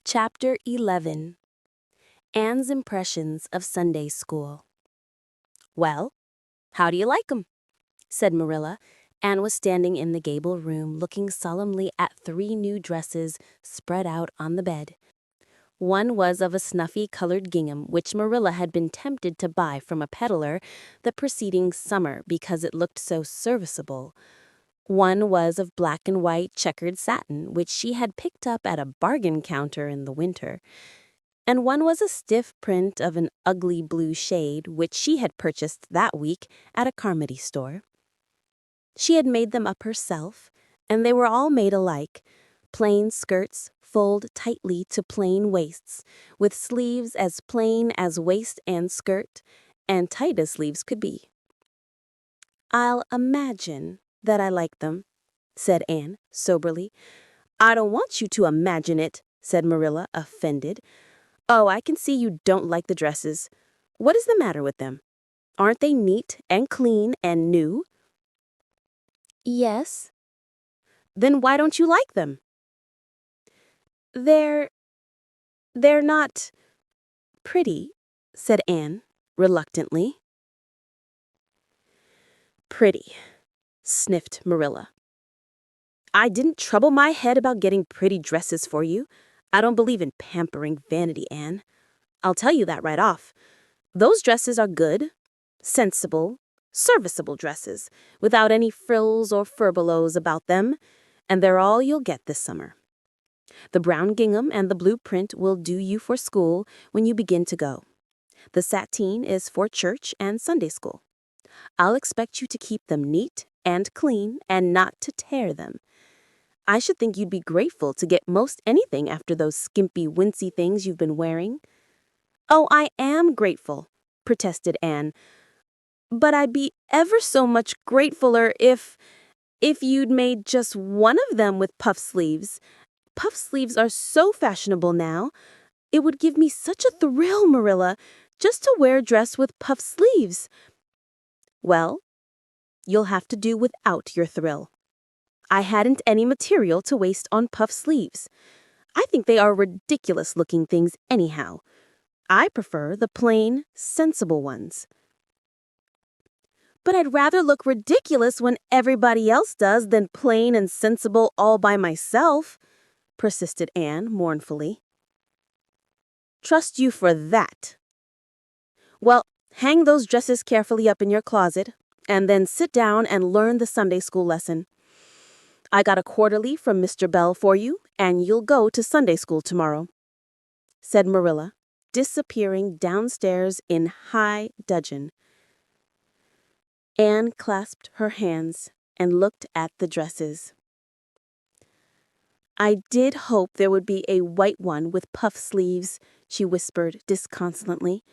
Chapter 11. Anne's Impressions of Sunday School. "Well, how do you like 'em?" said Marilla. Anne was standing in the gable room looking solemnly at 3 new dresses spread out on the bed. One was of a snuffy-colored gingham which Marilla had been tempted to buy from a peddler the preceding summer because it looked so serviceable. One was of black and white checkered satin, which she had picked up at a bargain counter in the winter. And one was a stiff print of an ugly blue shade, which she had purchased that week at a Carmody store. She had made them up herself, and they were all made alike. Plain skirts fold tightly to plain waists, with sleeves as plain as waist and skirt, and tight as sleeves could be. "I'll imagine that I like them," said Anne, soberly. "I don't want you to imagine it," said Marilla, offended. "Oh, I can see you don't like the dresses. What is the matter with them? Aren't they neat and clean and new?" "Yes." "Then why don't you like them?" They're not pretty," said Anne, reluctantly. "Pretty," sniffed Marilla. "I didn't trouble my head about getting pretty dresses for you. I don't believe in pampering vanity, Anne. I'll tell you that right off. Those dresses are good, sensible, serviceable dresses, without any frills or furbelows about them, and they're all you'll get this summer. The brown gingham and the blue print will do you for school when you begin to go. The sateen is for church and Sunday school. I'll expect you to keep them neat and clean and not to tear them. I should think you'd be grateful to get most anything after those skimpy, wincey things you've been wearing." "Oh, I am grateful," protested Anne. "But I'd be ever so much gratefuler if you'd made just one of them with puff sleeves. Puff sleeves are so fashionable now. It would give me such a thrill, Marilla, just to wear a dress with puff sleeves." "Well, you'll have to do without your thrill. I hadn't any material to waste on puff sleeves. I think they are ridiculous-looking things anyhow. I prefer the plain, sensible ones." "But I'd rather look ridiculous when everybody else does than plain and sensible all by myself," persisted Anne mournfully. "Trust you for that. Well, hang those dresses carefully up in your closet, and then sit down and learn the Sunday school lesson. I got a quarterly from Mr. Bell for you, and you'll go to Sunday school tomorrow," said Marilla, disappearing downstairs in high dudgeon. Anne clasped her hands and looked at the dresses. "I did hope there would be a white one with puff sleeves," she whispered disconsolately.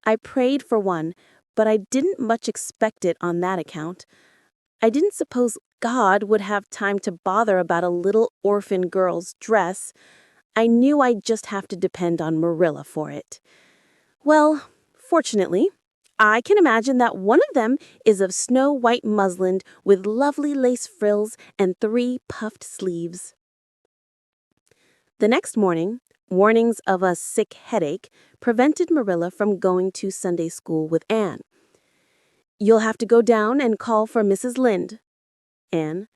"I prayed for one, but I didn't much expect it on that account. I didn't suppose God would have time to bother about a little orphan girl's dress. I knew I'd just have to depend on Marilla for it. Well, fortunately, I can imagine that one of them is of snow-white muslin with lovely lace frills and 3 puffed sleeves." The next morning, warnings of a sick headache prevented Marilla from going to Sunday school with Anne. "You'll have to go down and call for Mrs. Lynde, Anne.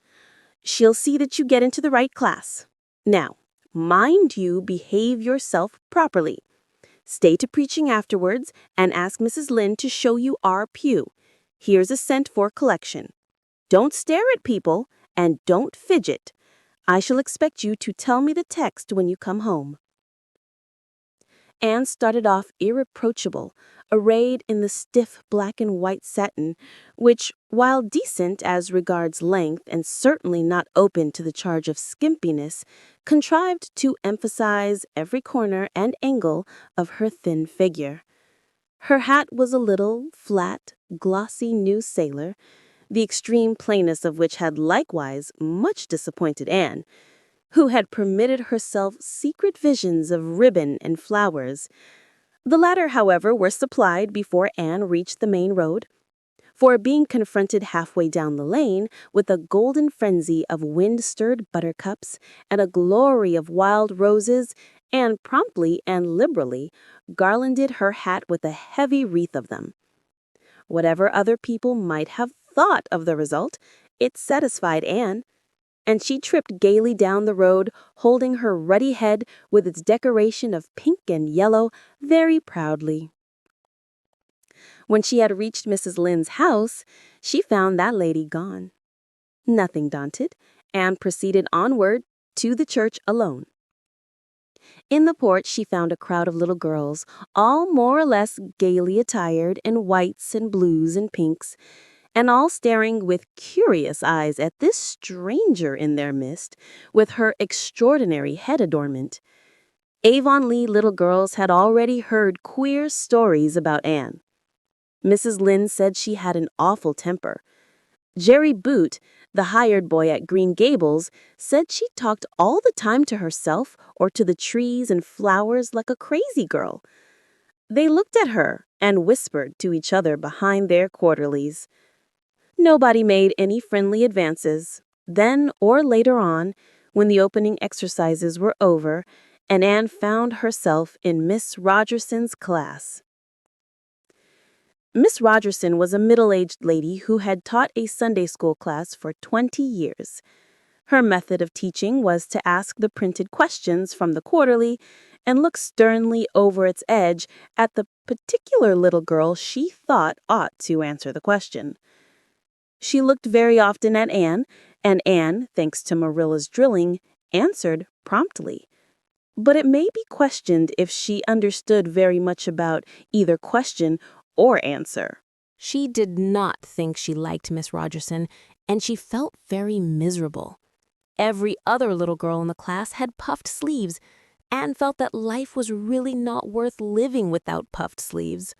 She'll see that you get into the right class. Now, mind you behave yourself properly. Stay to preaching afterwards and ask Mrs. Lynde to show you our pew. Here's a cent for collection. Don't stare at people and don't fidget. I shall expect you to tell me the text when you come home." Anne started off irreproachable, arrayed in the stiff black and white satin, which, while decent as regards length and certainly not open to the charge of skimpiness, contrived to emphasize every corner and angle of her thin figure. Her hat was a little, flat, glossy new sailor, the extreme plainness of which had likewise much disappointed Anne, who had permitted herself secret visions of ribbon and flowers. The latter, however, were supplied before Anne reached the main road, for being confronted halfway down the lane with a golden frenzy of wind-stirred buttercups and a glory of wild roses, Anne promptly and liberally garlanded her hat with a heavy wreath of them. Whatever other people might have thought of the result, it satisfied Anne, and she tripped gaily down the road, holding her ruddy head with its decoration of pink and yellow very proudly. When she had reached Mrs. Lynde's house, she found that lady gone. Nothing daunted, Anne proceeded onward to the church alone. In the porch she found a crowd of little girls, all more or less gaily attired in whites and blues and pinks, and all staring with curious eyes at this stranger in their midst, with her extraordinary head adornment. Avonlea little girls had already heard queer stories about Anne. Mrs. Lynde said she had an awful temper. Jerry Boot, the hired boy at Green Gables, said she talked all the time to herself or to the trees and flowers like a crazy girl. They looked at her and whispered to each other behind their quarterlies. Nobody made any friendly advances. Then or later on, when the opening exercises were over, and Anne found herself in Miss Rogerson's class. Miss Rogerson was a middle-aged lady who had taught a Sunday school class for 20 years. Her method of teaching was to ask the printed questions from the quarterly and look sternly over its edge at the particular little girl she thought ought to answer the question. She looked very often at Anne, and Anne, thanks to Marilla's drilling, answered promptly. But it may be questioned if she understood very much about either question or answer. She did not think she liked Miss Rogerson, and she felt very miserable. Every other little girl in the class had puffed sleeves. Anne felt that life was really not worth living without puffed sleeves.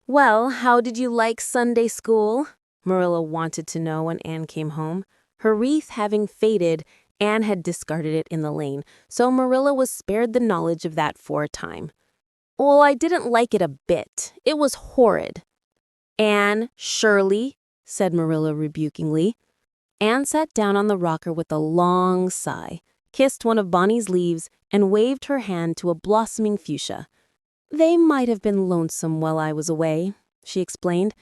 "Well, how did you like Sunday school?" Marilla wanted to know when Anne came home. Her wreath having faded, Anne had discarded it in the lane, so Marilla was spared the knowledge of that for a time. "Well, I didn't like it a bit. It was horrid." "Anne Shirley," said Marilla rebukingly. Anne sat down on the rocker with a long sigh, kissed one of Bonnie's leaves, and waved her hand to a blossoming fuchsia. "They might have been lonesome while I was away," she explained.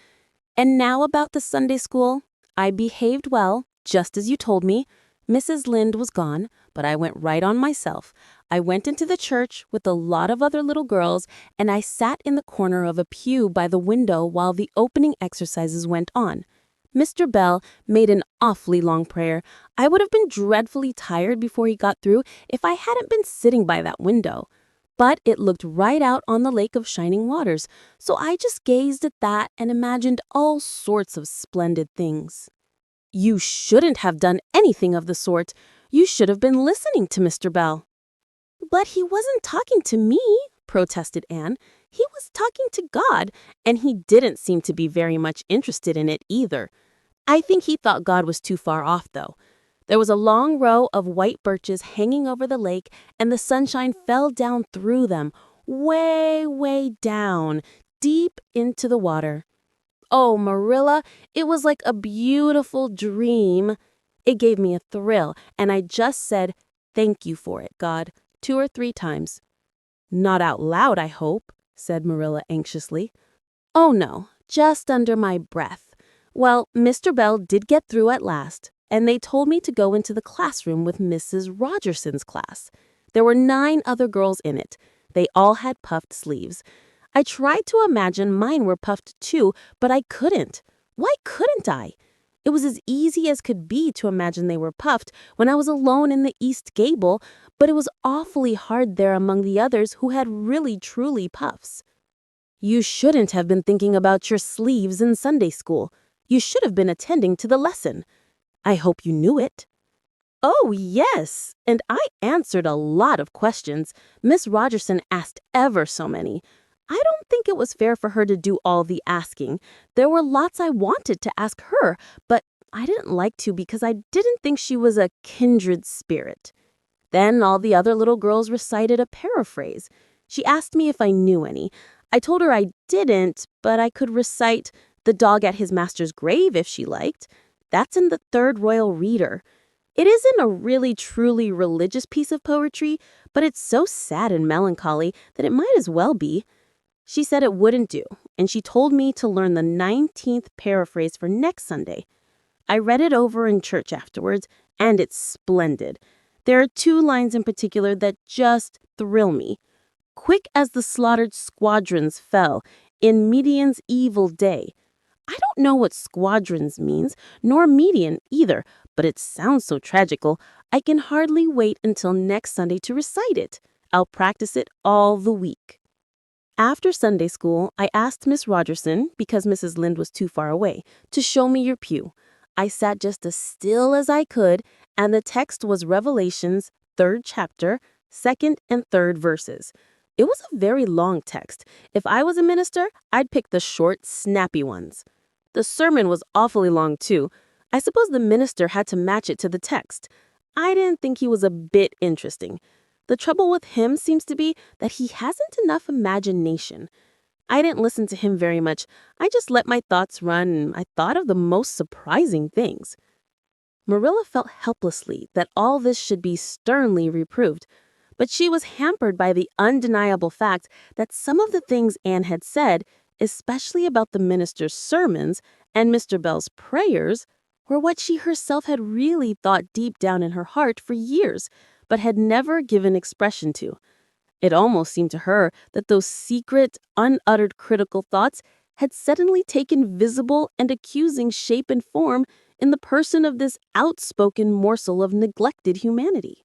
"And now about the Sunday school. I behaved well, just as you told me. Mrs. Lynde was gone, but I went right on myself. I went into the church with a lot of other little girls, and I sat in the corner of a pew by the window while the opening exercises went on. Mr. Bell made an awfully long prayer. I would have been dreadfully tired before he got through if I hadn't been sitting by that window. But it looked right out on the lake of shining waters, so I just gazed at that and imagined all sorts of splendid things." "You shouldn't have done anything of the sort. You should have been listening to Mr. Bell." "But he wasn't talking to me," protested Anne. "He was talking to God, and he didn't seem to be very much interested in it either. I think he thought God was too far off, though. There was a long row of white birches hanging over the lake, and the sunshine fell down through them, way, way down, deep into the water. Oh, Marilla, it was like a beautiful dream. It gave me a thrill, and I just said, 'Thank you for it, God,' 2 or 3 times. "Not out loud, I hope," said Marilla anxiously. "Oh, no, just under my breath. Well, Mr. Bell did get through at last, and they told me to go into the classroom with Mrs. Rogerson's class. There were 9 other girls in it. They all had puffed sleeves. I tried to imagine mine were puffed too, but I couldn't. Why couldn't I? It was as easy as could be to imagine they were puffed when I was alone in the east gable, but it was awfully hard there among the others who had really truly puffs." "You shouldn't have been thinking about your sleeves in Sunday school. You should have been attending to the lesson. I hope you knew it." "Oh, yes, and I answered a lot of questions. Miss Rogerson asked ever so many. I don't think it was fair for her to do all the asking. There were lots I wanted to ask her, but I didn't like to because I didn't think she was a kindred spirit." Then all the other little girls recited a paraphrase. She asked me if I knew any. I told her I didn't, but I could recite "The Dog at His Master's Grave" if she liked. That's in the 3rd Royal Reader. It isn't a really truly religious piece of poetry, but it's so sad and melancholy that it might as well be. She said it wouldn't do, and she told me to learn the 19th paraphrase for next Sunday. I read it over in church afterwards, and it's splendid. There are 2 lines in particular that just thrill me. Quick as the slaughtered squadrons fell in Median's evil day. I don't know what squadrons means, nor median either, but it sounds so tragical, I can hardly wait until next Sunday to recite it. I'll practice it all the week. After Sunday school, I asked Miss Rogerson, because Mrs. Lynde was too far away, to show me your pew. I sat just as still as I could, and the text was Revelation's 3rd chapter, 2nd and 3rd verses. It was a very long text. If I was a minister, I'd pick the short, snappy ones. The sermon was awfully long, too. I suppose the minister had to match it to the text. I didn't think he was a bit interesting. The trouble with him seems to be that he hasn't enough imagination. I didn't listen to him very much. I just let my thoughts run, and I thought of the most surprising things. Marilla felt helplessly that all this should be sternly reproved, but she was hampered by the undeniable fact that some of the things Anne had said, especially about the minister's sermons and Mr. Bell's prayers, were what she herself had really thought deep down in her heart for years, but had never given expression to. It almost seemed to her that those secret, unuttered critical thoughts had suddenly taken visible and accusing shape and form in the person of this outspoken morsel of neglected humanity.